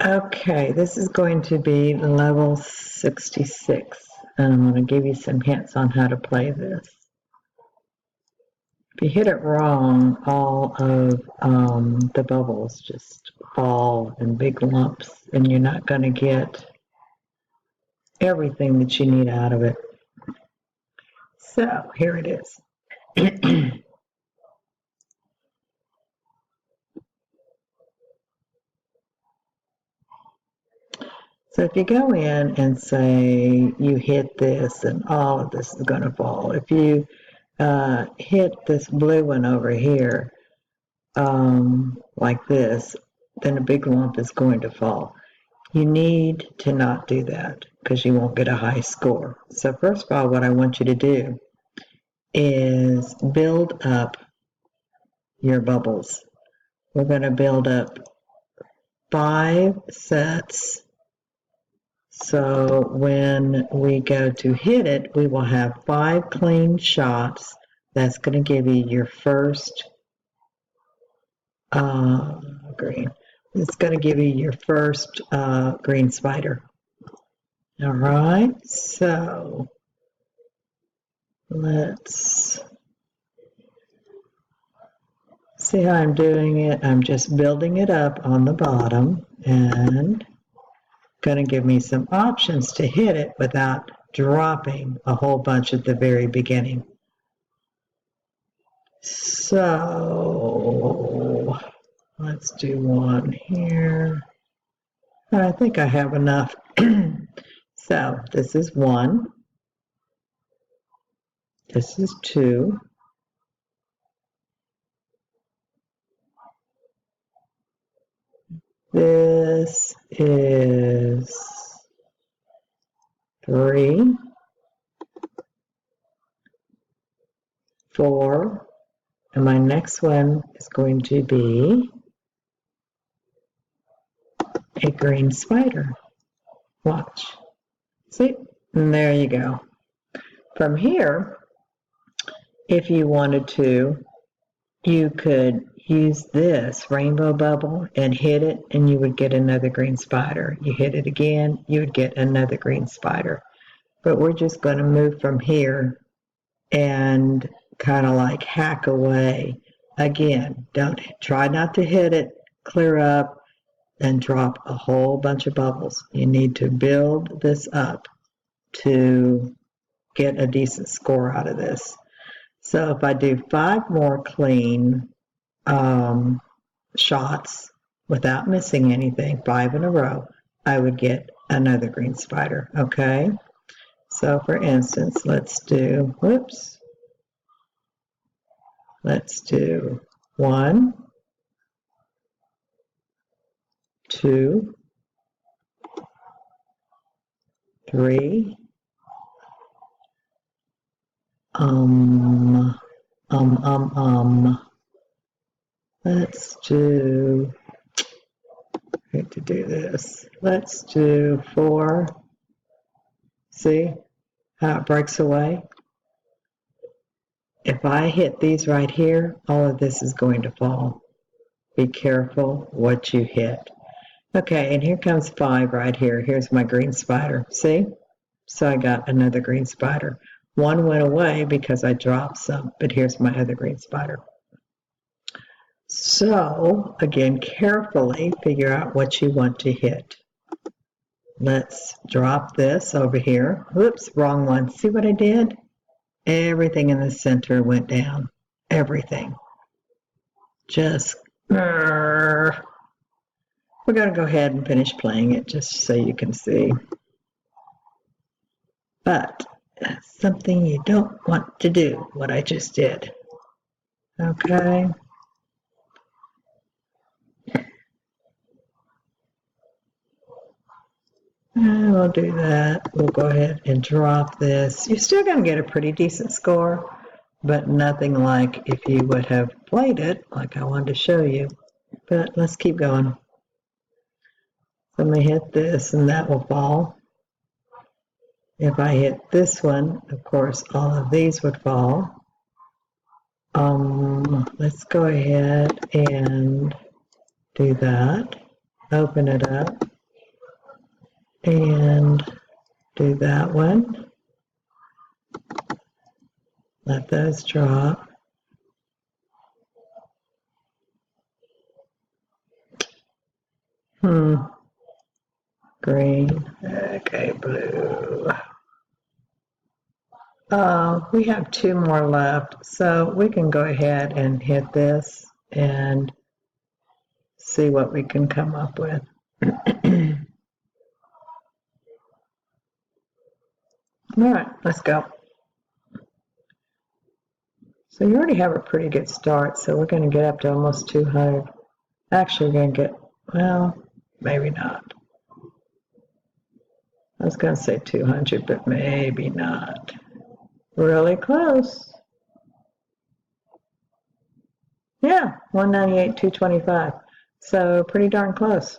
Okay, this is going to be level 66, and I'm going to give you some hints on how to play this. If you hit it wrong, all of the bubbles just fall in big lumps, and you're not going to get everything that you need out of it. So here it is. So if you go in and say you hit this and all of this is going to fall. If you hit this blue one over here like this, then a big lump is going to fall. You need to not do that because you won't get a high score. So first of all, what I want you to do is build up your bubbles. We're going to build up 5 sets. So when we go to hit it, we will have 5 clean shots. That's going to give you your first green. It's going to give you your first green spider. All right, so let's see how I'm doing it. I'm just building it up on the bottom and going to give me some options to hit it without dropping a whole bunch at the very beginning. So let's do one here. I think I have enough. So this is 1. This is 2. This is 3, 4, and my next one is going to be a green spider. Watch. See? And there you go. From here, if you wanted to, you could use this rainbow bubble and hit it, and you would get another green spider. You hit it again, you would get another green spider. But we're just going to move from here and kind of like hack away. Again, don't try not to hit it, clear up, and drop a whole bunch of bubbles. You need to build this up to get a decent score out of this. So if I do 5 more clean shots without missing anything, 5 in a row, I would get another green spider. Okay, so for instance, let's do 1, 2, 3, let's do, I hate to do this, let's do 4. See how it breaks away? If I hit these right here, all of this is going to fall. Be careful what you hit. Okay, and here comes 5 right here. Here's my green spider. See? So I got another green spider. 1 went away because I dropped some, but here's my other green spider. So, again, carefully figure out what you want to hit. Let's drop this over here. Whoops, wrong one. See what I did? Everything in the center went down. Everything. Just, we're going to go ahead and finish playing it just so you can see. But that's something you don't want to do, what I just did. Okay. And we'll do that. We'll go ahead and drop this. You're still going to get a pretty decent score, but nothing like if you would have played it like I wanted to show you. But let's keep going. So I'm going to hit this and that will fall. If I hit this one, of course, all of these would fall. Let's go ahead and do that. open it up and do that one. Let those drop. Green. Okay, blue. We have 2 more left, so we can go ahead and hit this and see what we can come up with. All right, let's go. So you already have a pretty good start, so we're going to get up to almost 200. Actually, we're going to get, well, maybe not. I was going to say 200, but maybe not. Really close. Yeah, 198, 225. So pretty darn close.